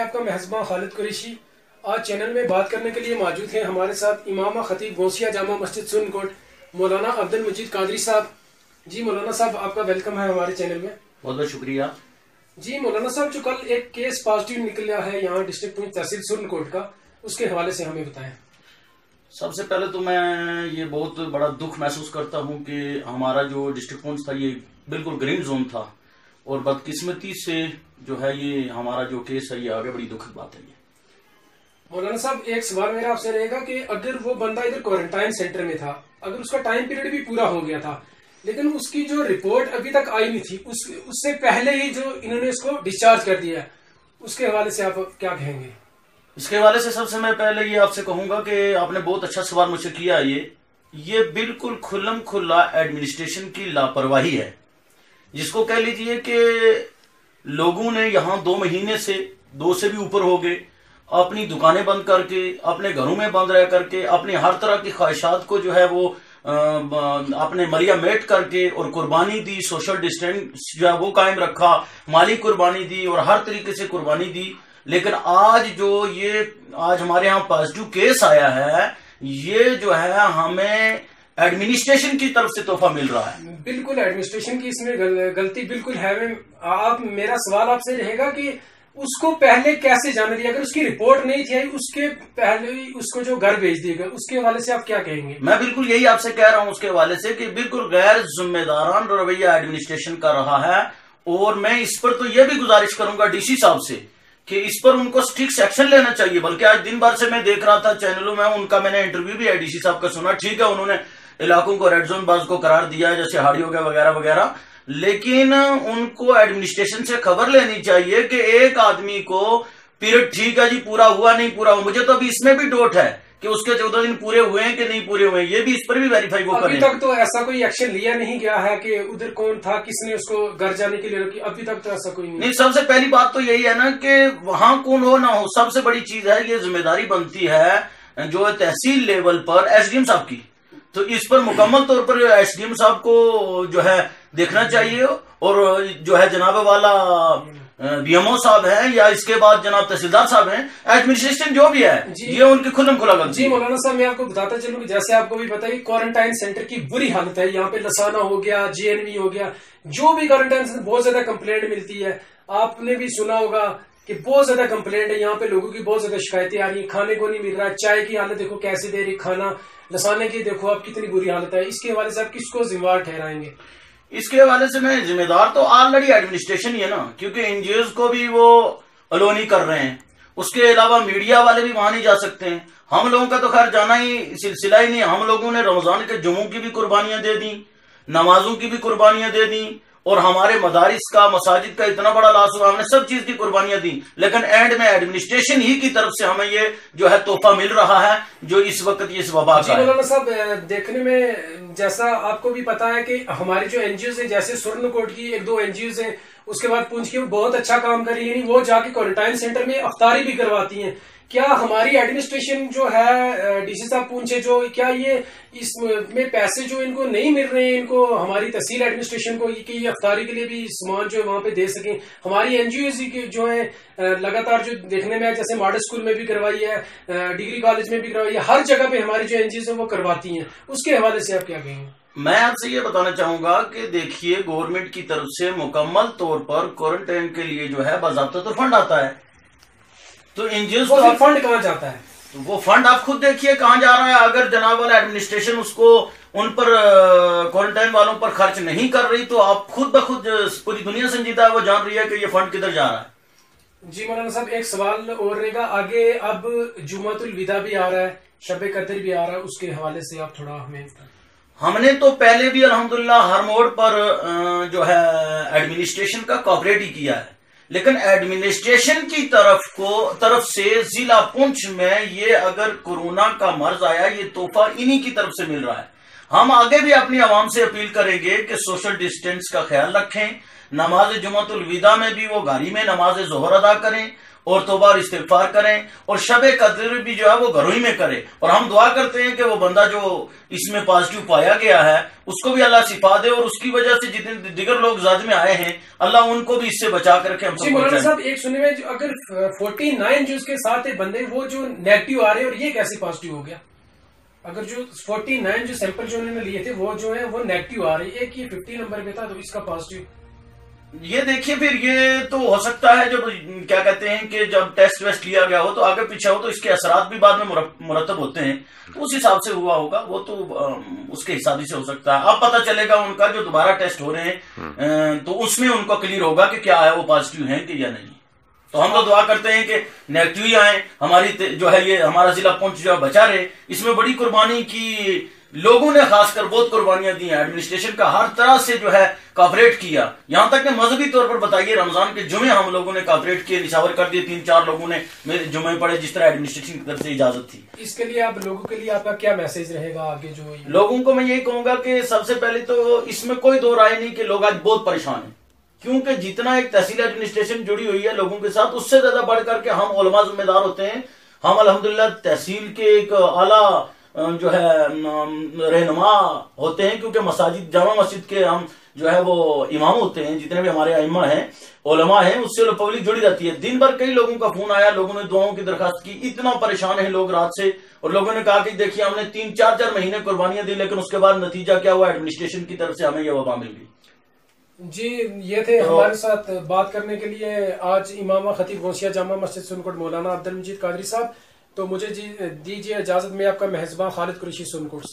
آپ کا مہزبان خالد قریشی آج چینل میں بات کرنے کے لیے موجود ہیں. ہمارے ساتھ امام خطیب غوثیہ جامع مسجد سرن کوٹ مولانا عبد المجید قادری صاحب. جی مولانا صاحب آپ کا ویلکم ہے ہمارے چینل میں. بہت بہت شکریہ. جی مولانا صاحب جو کل ایک کیس پازیٹیو نکلا ہے یہاں ڈسٹرکٹ پونچھ تحصیل سرن کوٹ کا، اس کے حوالے سے ہمیں بتائیں. سب سے پہلے تو میں یہ بہت بڑا دکھ محسوس کرتا ہوں کہ ہمارا جو ڈسٹرکٹ پونچھ تھا یہ بالکل گرین زون تھا اور بدقسمتی سے جو ہے یہ ہمارا جو کیس ہے یہ آگے بڑی دکھد بات ہے. یہ مولانا صاحب ایک سوال میرا آپ سے رہے گا کہ اگر وہ بندہ ادھر کوارنٹائن سینٹر میں تھا، اگر اس کا ٹائم پیریڈ بھی پورا ہو گیا تھا لیکن اس کی جو رپورٹ ابھی تک آئی نہیں تھی، اس سے پہلے ہی جو انہوں نے اس کو ڈسچارج کر دیا ہے، اس کے حوالے سے آپ کیا کہیں گے؟ اس کے حوالے سے سب سے میں پہلے یہ آپ سے کہوں گا کہ آپ نے بہت اچھا سوال مجھ سے کیا. یہ بالکل کھلم کھلا ایڈمنسٹریشن کی لاپرواہی ہے، جس کو کہہ لیجئے کہ لوگوں نے یہاں 2 مہینے سے 2 سے بھی اوپر ہو گئے اپنی دکانیں بند کر کے، اپنے گھروں میں بند رہ کر کے، اپنی ہر طرح کی خواہشات کو جو ہے وہ اپنے ملیا میٹ کر کے اور قربانی دی، سوشل ڈسٹینس جو ہے وہ قائم رکھا، مالی قربانی دی اور ہر طریقے سے قربانی دی. لیکن آج ہمارے ہاں پازیٹیو کیس آیا ہے، یہ جو ہے ہمیں ایڈمنسٹریشن کی طرف سے تحفہ مل رہا ہے. بالکل ایڈمنسٹریشن کی اس میں غلطی بالکل ہے. میرا سوال آپ سے رہے گا کہ اس کو پہلے کیسے جانے دیا؟ اگر اس کی رپورٹ نہیں تھی اس کے پہلے اس کو جو گھر بھیج دیا گیا، اس کے حوالے سے آپ کیا کہیں گے؟ میں بالکل یہی آپ سے کہہ رہا ہوں اس کے حوالے سے کہ بالکل غیر ذمہ داران رویہ ایڈمنسٹریشن کا رہا ہے. اور میں اس پر تو یہ بھی گزارش کروں گا ڈی سی صاحب سے کہ اس پر ان کو اسٹرکٹ ایکشن لینا چاہیے. بلکہ آج دن بھر سے میں دیکھ رہا تھا چینلوں میں، ان کا میں نے انٹرویو بھی ڈی سی صاحب کا سنا. ٹھیک ہے انہوں نے علاقوں کو ریڈ زون بعض کو قرار دیا جیسے ہاڑی ہو گیا وغیرہ وغیرہ، لیکن ان کو ایڈمنسٹریشن سے خبر لینی چاہیے کہ ایک آدمی کو پیریڈ ٹھیک ہے جی پورا ہوا نہیں پورا ہوا، مجھے تو ابھی اس میں بھی ڈاؤٹ ہے کہ اس کے 14 دن پورے ہوئے ہیں کہ نہیں پورے ہوئے ہیں. یہ بھی اس پر بھی ویریفائی وہ کریں. ابھی تک تو ایسا کوئی ایکشن لیا نہیں گیا ہے کہ ادھر کون تھا، کس نے اس کو گھر جانے کے لیے روکی، ابھی تک تو ایسا کوئی نہیں. سب سے پہلی بات تو یہی ہے نا کہ وہاں کون ہو نہ ہو، سب سے بڑی چیز ہے یہ ذمہ داری بنتی ہے جو تحصیل لیول پر ایس ڈی ایم صاحب کی. تو اس پر مکمل طور پر ایس ڈی ایم صاحب کو جو ہے دیکھنا چاہیے، اور جو ہے جناب والا بی ایم او صاحب ہیں یا اس کے بعد جناب تحصیلدار صاحب ہیں، ایڈمنسٹریشن جو بھی ہے یہ ان کی کھلم کھلا غلطی. جی مولانا صاحب میں آپ کو بتاتا چلوں کہ جیسے آپ کو بھی پتا ہے کوارنٹائن سینٹر کی بری حالت ہے. یہاں پہ لسانہ ہو گیا، جے این وی ہو گیا، جو بھی کوارنٹائن سینٹر بہت زیادہ کمپلینٹ ملتی ہے. آپ نے بھی سنا ہوگا کہ بہت زیادہ کمپلینٹ ہے یہاں پہ، لوگوں کی بہت زیادہ شکایتیں آ رہی ہیں، کھانے کو نہیں مل رہا، چائے کی حالت دیکھو کیسے دے رہی، کھانا لسانے کی دیکھو آپ کتنی بری حالت ہے. اس کے حوالے سے آپ کس کو ذمہ دار ٹھہرائیں گے؟ اس کے حوالے سے میں ذمہ دار تو آلریڈی ایڈمنسٹریشن ہی ہے نا، کیونکہ این جی اوز کو بھی وہ الو نہیں کر رہے ہیں. اس کے علاوہ میڈیا والے بھی وہاں نہیں جا سکتے ہیں. ہم لوگوں کا تو خیر جانا ہی سلسلہ ہی نہیں. ہم لوگوں نے رمضان کے جمعوں کی بھی قربانیاں دے دیں، نمازوں کی بھی قربانیاں دے دیں، اور ہمارے مدارس کا مساجد کا اتنا بڑا لاس ہوا، ہم نے سب چیز کی قربانیاں دی. لیکن اینڈ میں ایڈمنسٹریشن ہی کی طرف سے ہمیں یہ جو ہے تحفہ مل رہا ہے جو اس وقت یہ اس وبا کا ہے. مولانا صاحب دیکھنے میں جیسا آپ کو بھی پتا ہے کہ ہماری جو این جی اوز ہیں جیسے سرن کوٹ کی 1-2 این جی اوز ہیں، اس کے بعد پونچھ کی وہ بہت اچھا کام کر رہی ہے، وہ جا کے کوارنٹائن سینٹر میں افطاری بھی کرواتی ہیں. کیا ہماری ایڈمنسٹریشن جو ہے ڈی سی صاحب پونچھے جو کیا یہ اس میں پیسے جو ان کو نہیں مل رہے ہیں، ان کو ہماری تحصیل ایڈمنسٹریشن کو کہ یہ افطاری کے لیے بھی سامان جو ہے وہاں پہ دے سکیں؟ ہماری این جی اوز جو ہے لگاتار جو دیکھنے میں جیسے ماڈل اسکول میں بھی کروائی ہے، ڈگری کالج میں بھی کروائی ہے، ہر جگہ پہ ہماری جو این جی اوز ہیں وہ کرواتی ہیں. اس کے حوالے سے آپ کیا کہیں گے؟ میں آپ سے یہ بتانا چاہوں گا کہ دیکھیے گورنمنٹ کی طرف سے مکمل طور پر کوارنٹائن کے لیے جو ہے باضابطہ تو فنڈ آتا ہے. تو این جی اوز کو فنڈ کہاں جاتا ہے؟ وہ فنڈ آپ خود دیکھیے کہاں جا رہا ہے. اگر جناب والا ایڈمنسٹریشن اس کو ان پر کوارنٹائن والوں پر خرچ نہیں کر رہی تو آپ خود بخود پوری دنیا سنجیدہ ہے، وہ جان رہی ہے کہ یہ فنڈ کدھر جا رہا ہے. جی مولانا صاحب ایک سوال اور رہے گا آگے، اب جمعۃ الوداع بھی آ رہا ہے، شب قدر بھی آ رہا ہے، اس کے حوالے سے آپ تھوڑا ہمیں بتائیں. ہم نے تو پہلے بھی الحمدللہ ہر موڑ پر جو ہے ایڈمنسٹریشن کا کوآپریٹ ہی کیا ہے، لیکن ایڈمنسٹریشن کی طرف سے ضلع پونچھ میں یہ اگر کورونا کا مرض آیا یہ تحفہ انہی کی طرف سے مل رہا ہے. ہم آگے بھی اپنی عوام سے اپیل کریں گے کہ سوشل ڈسٹینس کا خیال رکھیں، نماز جمعۃ الوداع میں بھی وہ گھر میں نماز ظہر ادا کریں اور توبہ اور استغفار کریں، اور شب قدر بھی جو ہے وہ گھروں ہی میں کرے. اور ہم دعا کرتے ہیں کہ وہ بندہ جو اس میں پازیٹیو پایا گیا ہے اس کو بھی اللہ شفا دے، اور اس کی وجہ سے جتنے دیگر لوگ زاد میں آئے ہیں اللہ ان کو بھی اس سے بچا کر کے ہم سب. مولانا صاحب ایک سننے میں اگر 49 جو اس کے ساتھ بندے وہ جو نیگیٹو آ رہے ہیں، اور یہ کیسے پازیٹیو ہو گیا؟ اگر جو 49 جو سیمپل جو انہوں نے لیے تھے وہ جو ہے وہ نیگیٹو آ رہے ہیں، ایک یہ 50 نمبر پہ تھا تو اس کا پازیٹیو. یہ دیکھیے پھر یہ تو ہو سکتا ہے جب کیا کہتے ہیں کہ جب ٹیسٹ ویسٹ لیا گیا ہو تو آگے پیچھے ہو تو اس کے اثرات بھی بعد میں مرتب ہوتے ہیں، تو اس حساب سے ہوا ہوگا، وہ تو اس کے حساب سے ہو سکتا ہے. اب پتہ چلے گا ان کا جو دوبارہ ٹیسٹ ہو رہے ہیں تو اس میں ان کو کلیئر ہوگا کہ کیا ہے وہ پازیٹیو ہیں کہ یا نہیں. تو ہم تو دعا کرتے ہیں کہ نیگیٹو ہی آئیں، ہماری جو ہے یہ ہمارا ضلع پونچھ جو ہے بچا رہے. اس میں بڑی قربانی کی لوگوں نے، خاص کر بہت قربانیاں دی ہیں، ایڈمنسٹریشن کا ہر طرح سے جو ہے کوآپریٹ کیا، یہاں تک کہ مذہبی طور پر بتائیے رمضان کے جمعے ہم لوگوں نے کوآپریٹ کیے، نشاور کر دیے، 3-4 لوگوں نے میرے جمعے پڑھے جس طرح ایڈمنسٹریشن کی طرف سے اجازت تھی. اس کے لیے آپ لوگوں کے لیے آپ کا کیا میسج رہے گا آگے؟ جو لوگوں کو میں یہی کہوں گا کہ سب سے پہلے تو اس میں کوئی دو رائے نہیں کہ لوگ آج بہت پریشان ہیں، کیونکہ جتنا ایک تحصیل ایڈمنسٹریشن جڑی ہوئی ہے لوگوں کے ساتھ، اس سے زیادہ بڑھ کر کے ہم علماء ذمہ دار ہوتے ہیں. ہم الحمدللہ تحصیل کے ایک اعلیٰ جو ہے رہنما ہوتے ہیں، کیونکہ مساجد، جامع مسجد کے ہم جو ہے وہ امام ہوتے ہیں، جتنے بھی ہمارے ائمہ ہیں، علماء ہیں، اس سے پبلک جڑی رہتی ہے. دن بھر کئی لوگوں کا فون آیا، لوگوں نے دعاؤں کی درخواست کی، اتنا پریشان ہیں لوگ رات سے، اور لوگوں نے کہا کہ دیکھیے ہم نے 3-4 مہینے قربانیاں دی، لیکن اس کے بعد نتیجہ کیا ہوا؟ ایڈمنسٹریشن کی طرف سے ہمیں یہ وبا مل گئی. جی یہ تھے ہمارے ساتھ بات کرنے کے لیے آج امام خطیب غوثیہ جامع مسجد سنکوٹ مولانا عبد المجید قادری صاحب. تو مجھے دیجیے اجازت، میں آپ کا مہزبان خالد قریشی سنکوٹ.